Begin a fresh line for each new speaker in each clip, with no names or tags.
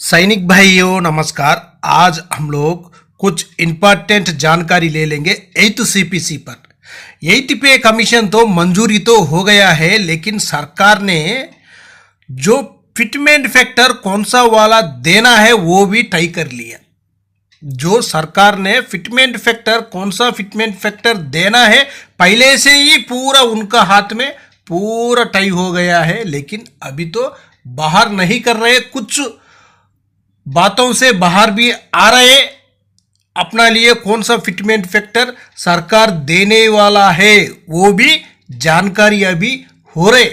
सैनिक भाइयों नमस्कार। आज हम लोग कुछ इम्पोर्टेंट जानकारी ले लेंगे 8th सीपीसी पर। 8th पे कमीशन तो मंजूरी तो हो गया है, लेकिन सरकार ने जो फिटमेंट फैक्टर कौन सा वाला देना है वो भी तय कर लिया। जो सरकार ने फिटमेंट फैक्टर कौन सा फिटमेंट फैक्टर देना है पहले से ही पूरा उनका हाथ में पूरा तय हो गया है, लेकिन अभी तो बाहर नहीं कर रहे, कुछ बातों से बाहर भी आ रहे। अपना लिए कौन सा फिटमेंट फैक्टर सरकार देने वाला है वो भी जानकारी अभी हो रहे।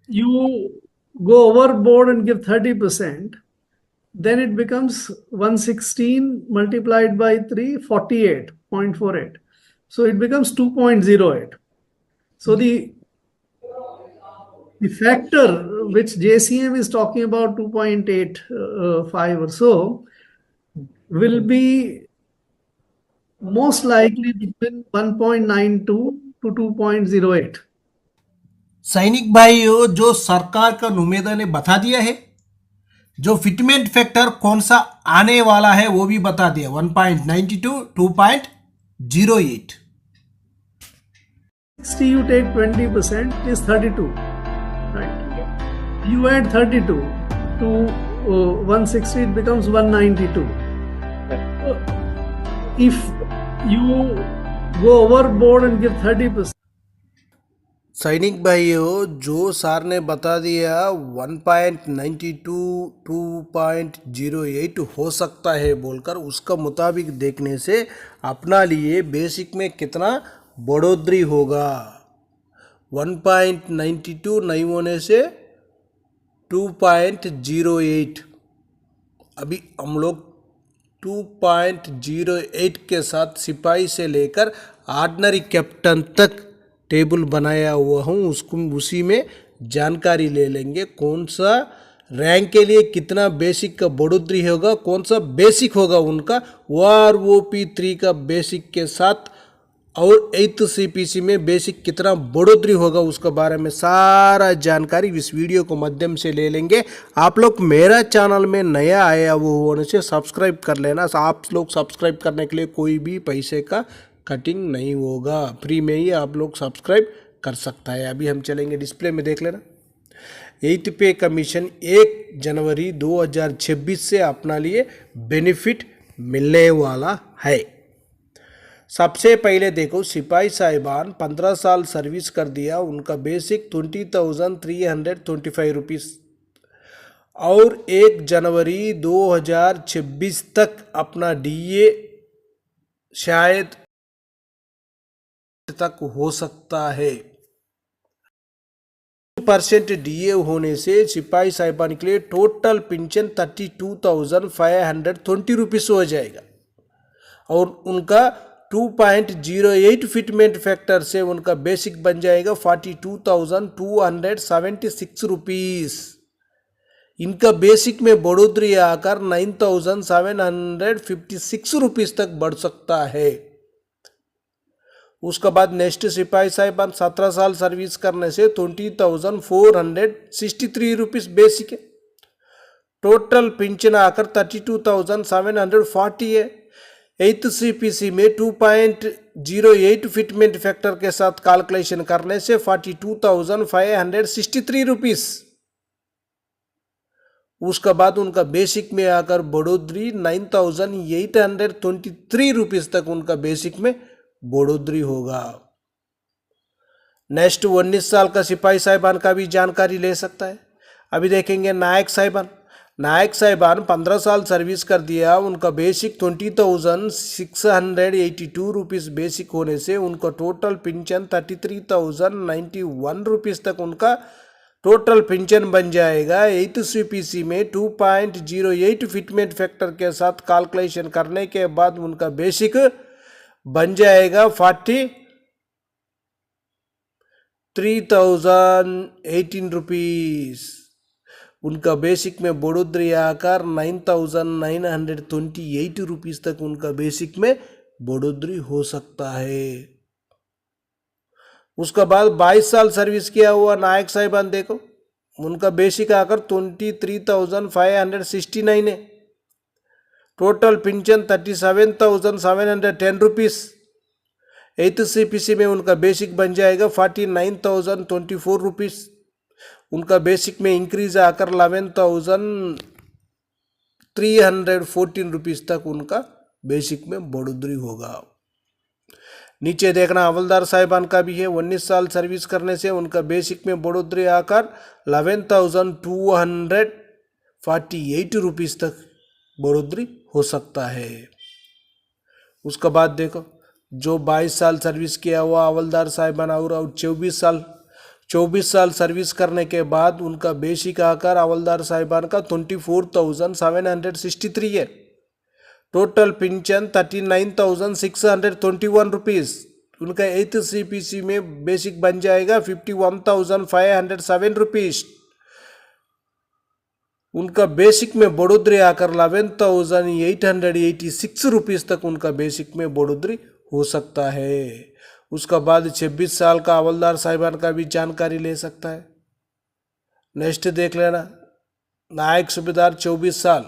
You go overboard and give 30%, then it becomes 116 multiplied by 3, 48.48. So it becomes 2.08. So the factor which JCM is talking about 2.85 or so will be most likely between 1.92 to 2.08.
सैनिक भाइयों, जो सरकार का नुमाइंदा ने बता दिया है, जो फिटमेंट फैक्टर कौन सा आने वाला है वो भी बता दिया, 1.92 2.08।
60 you take 20% is 32, right? You add 32 to 160, it becomes 192. If you go overboard and give 30%,
सैनिक भाइयों, जो सर ने बता दिया 1.92 2.08 हो सकता है बोलकर, उसका मुताबिक देखने से अपना लिए बेसिक में कितना बढ़ोतरी होगा। 1.92 नहीं होने से 2.08। अभी हम लोग 2.08 के साथ सिपाही से लेकर ऑर्डिनरी कैप्टन तक टेबल बनाया हुआ हूँ, उसको उसी में जानकारी ले लेंगे। कौन सा रैंक के लिए कितना बेसिक का बढ़ोतरी होगा, कौन सा बेसिक होगा उनका ROP3 का बेसिक के साथ, और 8th सीपीसी में बेसिक कितना बढ़ोतरी होगा, उसके बारे में सारा जानकारी इस वीडियो को माध्यम से ले लेंगे। आप लोग मेरा चैनल में नया आया वो होने से सब्सक्राइब कर लेना। आप लोग सब्सक्राइब करने के लिए कोई भी पैसे का कटिंग नहीं होगा, फ्री में ही आप लोग सब्सक्राइब कर सकता है। अभी हम चलेंगे, डिस्प्ले में देख लेना। 8th पे कमीशन 1 जनवरी 2026 से अपना लिए बेनिफिट मिलने वाला है। सबसे पहले देखो, सिपाही साहिबान 15 साल सर्विस कर दिया, उनका बेसिक 20,325 रुपीज़, और 1 जनवरी 2026 तक अपना DA शायद तक हो सकता है। 2% DA होने से सिपाही साहिबान के लिए टोटल पेंशन 32,520 रुपीज़ हो जाएगा, और उनका 2.08 फिटमेंट फैक्टर से उनका बेसिक बन जाएगा 42,276 रुपीज़। इनका बेसिक में बढ़ोतरी आकर 9,756 रुपीज़ तक बढ़ सकता है। उसके बाद नेक्स्ट सिपाही साहिबान 17 साल सर्विस करने से 20,463 रुपीज़ बेसिक है, टोटल पेंशन आकर 32,740 है। 8th सीपीसी में 2.08 फिटमेंट फैक्टर के साथ कैलकुलेशन करने से 42,563 रुपीज़। उसके बाद उनका बेसिक में आकर बढ़ोतरी 9,823 रुपीज़ तक उनका बेसिक में बढ़ोतरी होगा। नेक्स्ट 19 साल का सिपाही साहिबान का भी जानकारी ले सकता है। अभी देखेंगे नायक साहिबान। नायक साहिबान 15 साल सर्विस कर दिया, उनका बेसिक 20,682 रुपीज़ बेसिक होने से उनका टोटल पेंशन 33,091 रुपीज़ तक उनका टोटल पेंशन बन जाएगा। 8th सीपीसी में 2.08 फिटमेंट फैक्टर के साथ कैलकुलेशन करने के बाद उनका बेसिक बन जाएगा 43,018 रुपीज़। उनका बेसिक में बढ़ोतरी आकर 9,928 रुपीज़ तक उनका बेसिक में बढ़ोतरी हो सकता है। उसके बाद 22 साल सर्विस किया हुआ नायक साहिबान देखो, उनका बेसिक आकर 23,569 है, total pension 37,710 rupees. 8th CPC में उनका बेसिक बन जाएगा 49,024 रुपीस। उनका बेसिक में इंक्रीज आकर 11,314 रुपीस तक उनका बेसिक में बढ़ोतरी होगा। नीचे देखना हवलदार साहिबान का भी है। 19 साल सर्विस करने से उनका बेसिक में बढ़ोतरी आकर 11,248 रुपीस तक बढ़ोतरी हो सकता है। उसके बाद देखो जो 22 साल सर्विस किया हुआ हवलदार साहिबान और 24 साल सर्विस करने के बाद उनका बेसिक आकर हवलदार साहिबान का 24,763 है। Total pension 39,621 rupees. उनका 8th CPC में बेसिक बन जाएगा 51,507 रुपीस। उनका बेसिक में बढ़ोतरी आकर 11,886 रुपीस तक उनका बेसिक में बढ़ोतरी हो सकता है। उसका बाद 26 साल का हवलदार साहिबान का भी जानकारी ले सकता है। नेक्स्ट देख लेना नायक सूबेदार 24 साल।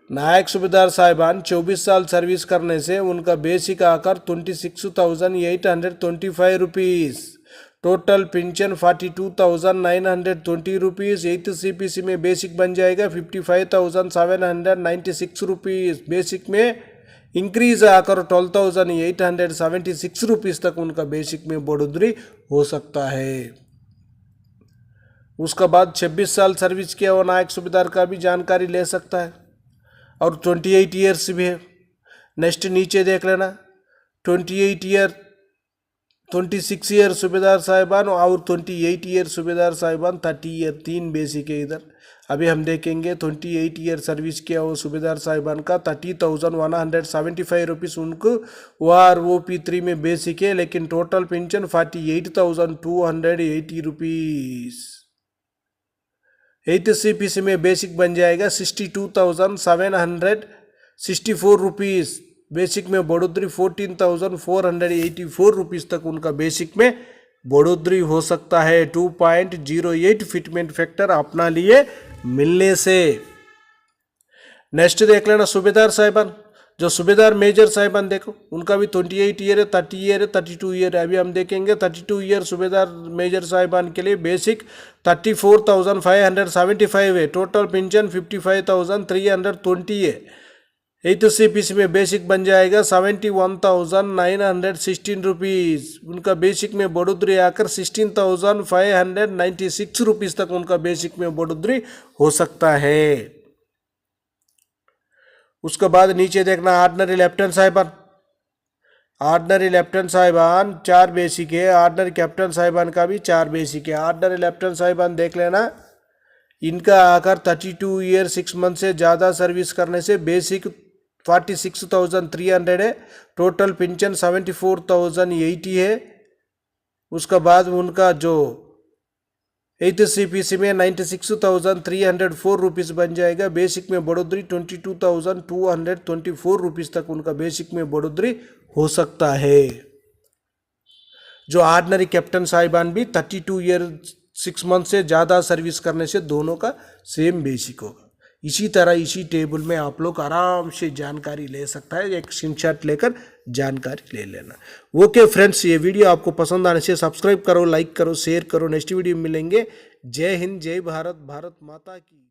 नायक सूबेदार साहिबान 24 साल सर्विस करने से उनका बेसिक आकर 26,825 rupees. Total pension 42,920 rupees. 8th CPC में बेसिक बन जाएगा 55,796 रुपीस। बेसिक में इंक्रीज आकर 12,876 रुपीस तक उनका बेसिक में बढ़ोतरी हो सकता है। उसका बाद 26 साल सर्विस किया हुआ नायक सूबेदार का भी जानकारी ले सकता है और 28 ईयर्स भी है। नेक्स्ट नीचे देख लेना 28 ईयर 26 ईयर सूबेदार साहिबान और 28 ईयर सूबेदार साहिबान 30 ईयर 3 बेसिक है इधर। अभी हम देखेंगे 28 ईयर सर्विस किया हुआ सूबेदार साहिबान का 30,175 रुपीस उनको OROP3 में बेसिक है, लेकिन total pension 48,280 rupees. 8th CPC में बेसिक बन जाएगा 62,764 रुपीस। बेसिक में बढ़ोतरी 14,484 रुपीस तक उनका बेसिक में बढ़ोतरी हो सकता है 2.08 फिटमेंट फैक्टर अपना लिए मिलने से। नेक्स्ट देख लेना सूबेदार साहिबान। जो सूबेदार मेजर साहिबान देखो उनका भी 28 ईयर है, 30 ईयर है, 32 ईयर है। अभी हम देखेंगे 32 ईयर सूबेदार मेजर साहिबान के लिए बेसिक 34,575 है। टोटल पेंशन 55,320 है। 8th CPC में बेसिक बन जाएगा 71,916 रुपीस। उनका बेसिक में बढ़ोतरी आकर 16,596 रुपीस तक उनका बेसिक में बढ़ोतरी हो सकता है। उसके बाद नीचे देखना ऑर्डिनरी लेफ्टिनेंट साहिबान। ऑर्डिनरी लेफ्टिनेंट साहिबान 4 बेसिक है। ऑर्डिनरी कैप्टन साहिबान का भी 4 बेसिक है। ऑर्डिनरी लेफ्टिनेंट साहिबान देख लेना इनका आकर 32 ईयर 6 मंथ से ज़्यादा सर्विस करने से बेसिक 46,300 है। टोटल पेंशन 74,080 है। उसका बाद उनका जो 8th CPC में 96,304 रुपीस बन जाएगा। बेसिक में बढ़ोतरी 22,224 रुपीस तक उनका बेसिक में बढ़ोतरी हो सकता है। जो ऑर्डिनरी कैप्टन साहिबान भी 32 ईयर 6 मंथ से ज़्यादा सर्विस करने से दोनों का सेम बेसिक होगा। इसी तरह इसी टेबल में आप लोग आराम से जानकारी ले सकता है। एक स्क्रीनशॉट लेकर जानकारी ले लेना। ओके फ्रेंड्स, ये वीडियो आपको पसंद आने से सब्सक्राइब करो, लाइक करो, शेयर करो। नेक्स्ट वीडियो में मिलेंगे। जय हिंद, जय भारत, भारत माता की।